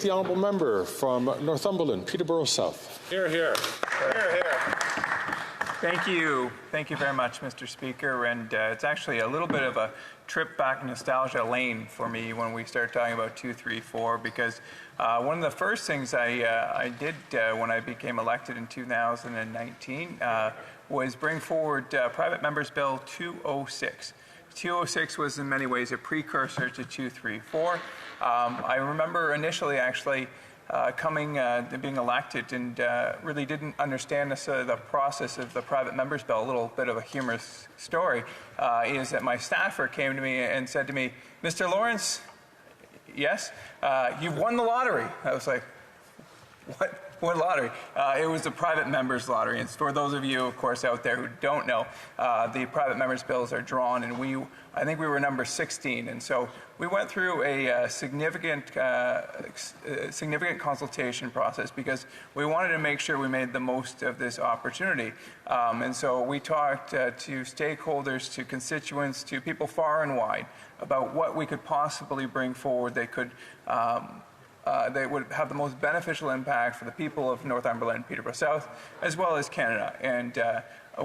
The honourable member from Northumberland, Peterborough South. Hear, hear. Hear, hear. Thank you. Thank you very much, Mr. Speaker. And it's actually a little bit of a trip back nostalgia lane for me when we start talking about 234, because one of the first things I did when I became elected in 2019 was bring forward Private Members Bill 206. 206 was in many ways a precursor to 234. I remember initially actually being elected and really didn't understand the process of the private members bill. A little bit of a humorous story is that my staffer came to me and said to me, "Mr. Lawrence, yes, you've won the lottery." I was like, What lottery? It was the private members lottery. And for those of you, of course, out there who don't know, the private members bills are drawn, and I think we were number 16. And so we went through a significant consultation process because we wanted to make sure we made the most of this opportunity. And so we talked to stakeholders, to constituents, to people far and wide about what we could possibly bring forward that could they would have the most beneficial impact for the people of Northumberland, Peterborough South, as well as Canada. And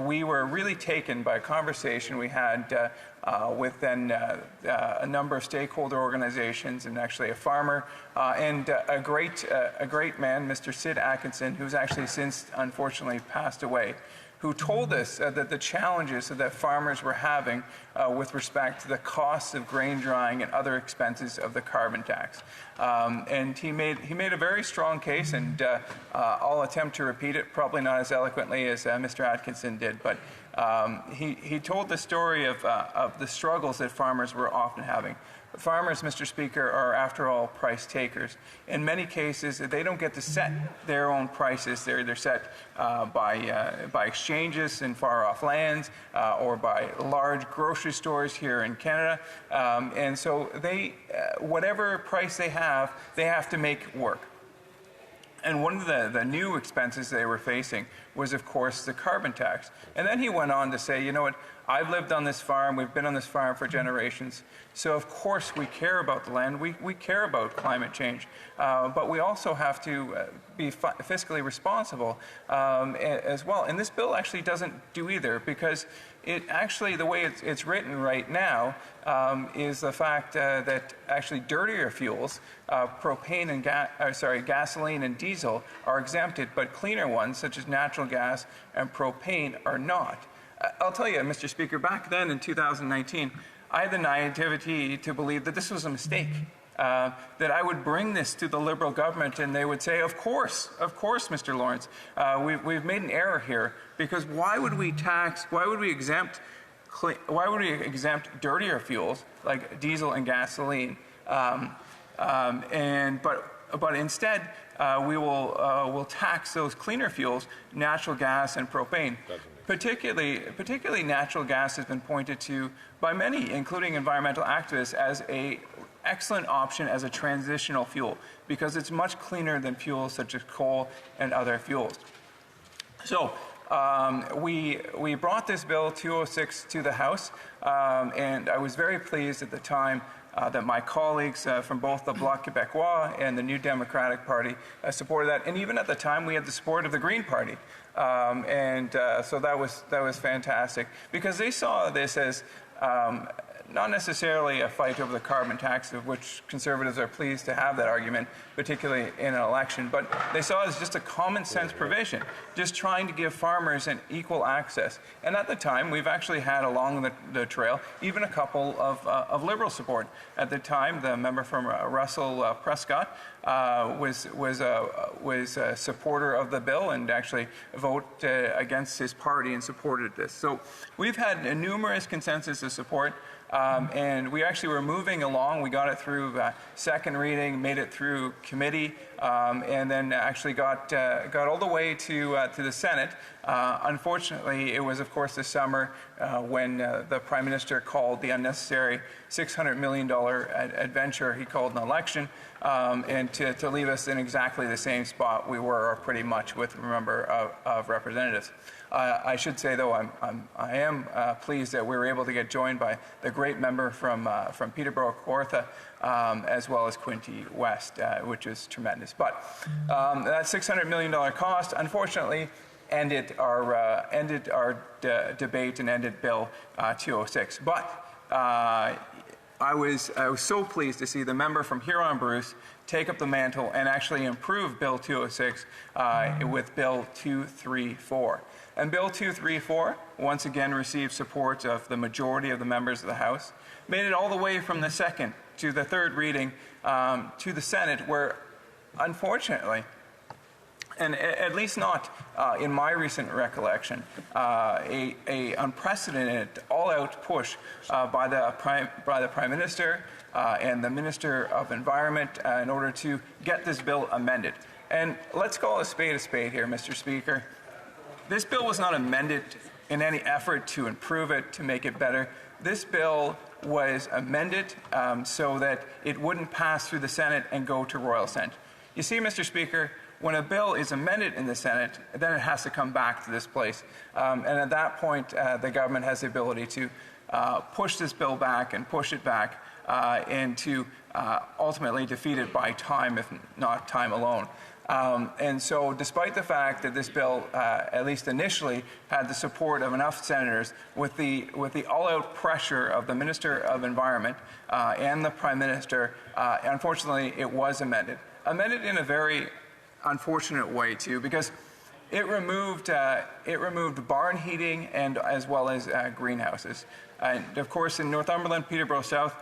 we were really taken by a conversation we had with then a number of stakeholder organizations, and actually a farmer and a great man, Mr. Sid Atkinson, who's actually since unfortunately passed away, who told us that the challenges that farmers were having with respect to the costs of grain drying and other expenses of the carbon tax. And he made a very strong case, and I'll attempt to repeat it, probably not as eloquently as Mr. Atkinson did, but he told the story of the struggles that farmers were often having. Farmers, Mr. Speaker, are, after all, price takers. In many cases, they don't get to set their own prices. They're set by exchanges in far-off lands or by large grocery stores here in Canada. And so whatever price they have to make work. And one of the new expenses they were facing was, of course, the carbon tax. And then he went on to say, you know what, I've lived on this farm, we've been on this farm for generations, so of course we care about the land, we care about climate change, but we also have to be fiscally responsible as well. And this bill actually doesn't do either, because it actually, the way it's written right now, is the fact that actually dirtier fuels, propane and gasoline and diesel, are exempted, but cleaner ones such as natural gas and propane are not. I'll tell you, Mr. Speaker, back then in 2019, I had the naivety to believe that this was a mistake, that I would bring this to the Liberal government and they would say, of course, Mr. Lawrence, we've made an error here, because why would we exempt dirtier fuels like diesel and gasoline, but instead we'll tax those cleaner fuels, natural gas and propane. Particularly natural gas has been pointed to by many, including environmental activists, as an excellent option as a transitional fuel, because it's much cleaner than fuels such as coal and other fuels. So we brought this bill 206 to the House, and I was very pleased at the time that my colleagues from both the Bloc Québécois and the New Democratic Party supported that, and even at the time we had the support of the Green Party, so that was fantastic, because they saw this as not necessarily a fight over the carbon tax, of which Conservatives are pleased to have that argument, particularly in an election, but they saw it as just a common sense provision, just trying to give farmers an equal access. And at the time, we've actually had along the trail even a couple of Liberal support. At the time, the member from Russell Prescott was a supporter of the bill and actually voted against his party and supported this. So we've had numerous consensus of support. And we actually were moving along. We got it through second reading, made it through committee, and then actually got all the way to the Senate. Unfortunately, it was, of course, this summer when the Prime Minister called the unnecessary $600 million adventure he called an election. and to leave us in exactly the same spot we were, or pretty much, with a member of representatives. I should say, though, I am pleased that we were able to get joined by the great member from Peterborough Kawartha, as well as Quinte West, which is tremendous. But that $600 million cost, unfortunately, ended our debate and ended Bill 206. But I was so pleased to see the member from Huron-Bruce take up the mantle and actually improve Bill 206 with Bill 234. And Bill 234 once again received support of the majority of the members of the House, made it all the way from the second to the third reading to the Senate, where unfortunately, and at least not in my recent recollection, a unprecedented, all-out push by the Prime Minister and the Minister of Environment in order to get this bill amended. And let's call a spade here, Mr. Speaker. This bill was not amended in any effort to improve it, to make it better. This bill was amended so that it wouldn't pass through the Senate and go to royal assent. You see, Mr. Speaker, when a bill is amended in the Senate, then it has to come back to this place. And at that point, the government has the ability to push this bill back and push it back and to ultimately defeat it by time, if not time alone. And so despite the fact that this bill, at least initially, had the support of enough senators, with the all-out pressure of the Minister of Environment and the Prime Minister, unfortunately, it was amended. Amended in a very unfortunate way, too, because it removed barn heating and as well as greenhouses. And of course, in Northumberland, Peterborough South,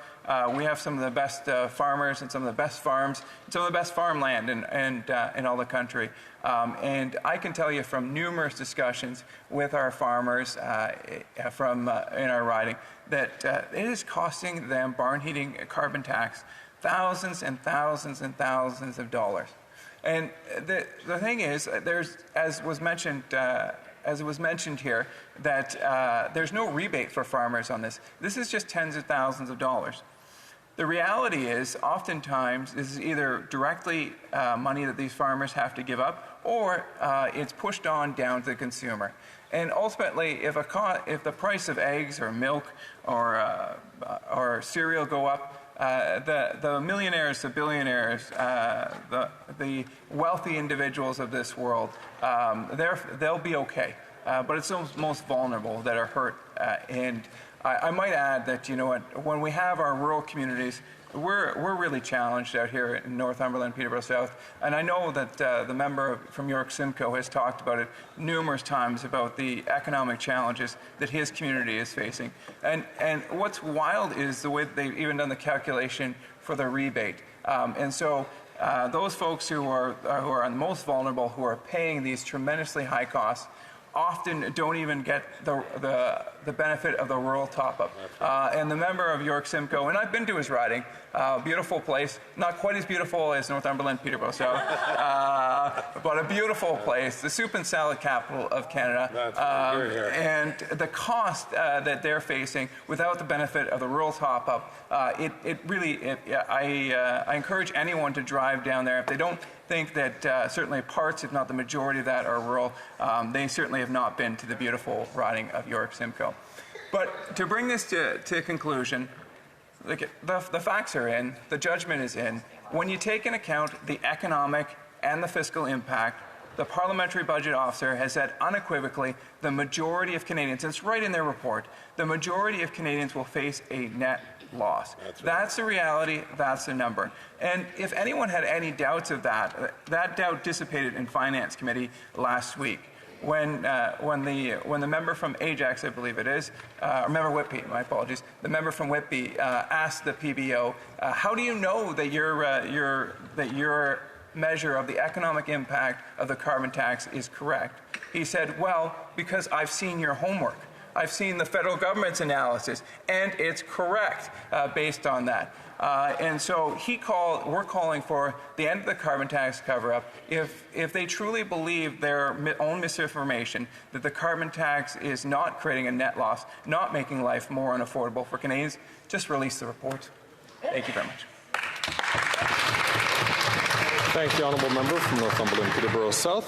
we have some of the best farmers and some of the best farms, some of the best farmland in all the country. And I can tell you from numerous discussions with our farmers in our riding that it is costing them, barn heating carbon tax, thousands and thousands and thousands of dollars. And the thing is, as it was mentioned here, that there's no rebate for farmers on this. This is just tens of thousands of dollars. The reality is, oftentimes, this is either directly money that these farmers have to give up, or it's pushed on down to the consumer. And ultimately, if the price of eggs or milk or cereal go up, the millionaires, the billionaires, the wealthy individuals of this world, they'll be okay. But it's those most vulnerable that are hurt. And I might add that, you know what, when we have our rural communities, we're really challenged out here in Northumberland, Peterborough South. And I know that the member from York Simcoe has talked about it numerous times, about the economic challenges that his community is facing. And what's wild is the way that they've even done the calculation for the rebate. And so those folks who are the most vulnerable, who are paying these tremendously high costs, often don't even get the benefit of the rural top-up. And the member of York Simcoe, and I've been to his riding, beautiful place, not quite as beautiful as Northumberland, Peterborough South, but a beautiful place, the soup and salad capital of Canada. And the cost that they're facing without the benefit of the rural top-up, I encourage anyone to drive down there. If they don't think that certainly parts, if not the majority of that, are rural, they certainly have not been to the beautiful riding of York Simcoe. But to bring this to conclusion, the facts are in, the judgment is in. When you take into account the economic and the fiscal impact, the Parliamentary Budget Officer has said unequivocally the majority of Canadians, and it's right in their report, the majority of Canadians will face a net loss. That's the reality, that's the number. And if anyone had any doubts of that, that doubt dissipated in Finance Committee last week when the member from Ajax, I believe it is, or member Whitby, my apologies, the member from Whitby asked the PBO, how do you know that your measure of the economic impact of the carbon tax is correct? He said, well, because I've seen your homework. I've seen the federal government's analysis, and it's correct based on that. And so we're calling for the end of the carbon tax cover-up. If they truly believe their own misinformation, that the carbon tax is not creating a net loss, not making life more unaffordable for Canadians, just release the report. Thank you very much. Thank the honourable member from Northumberland Peterborough South.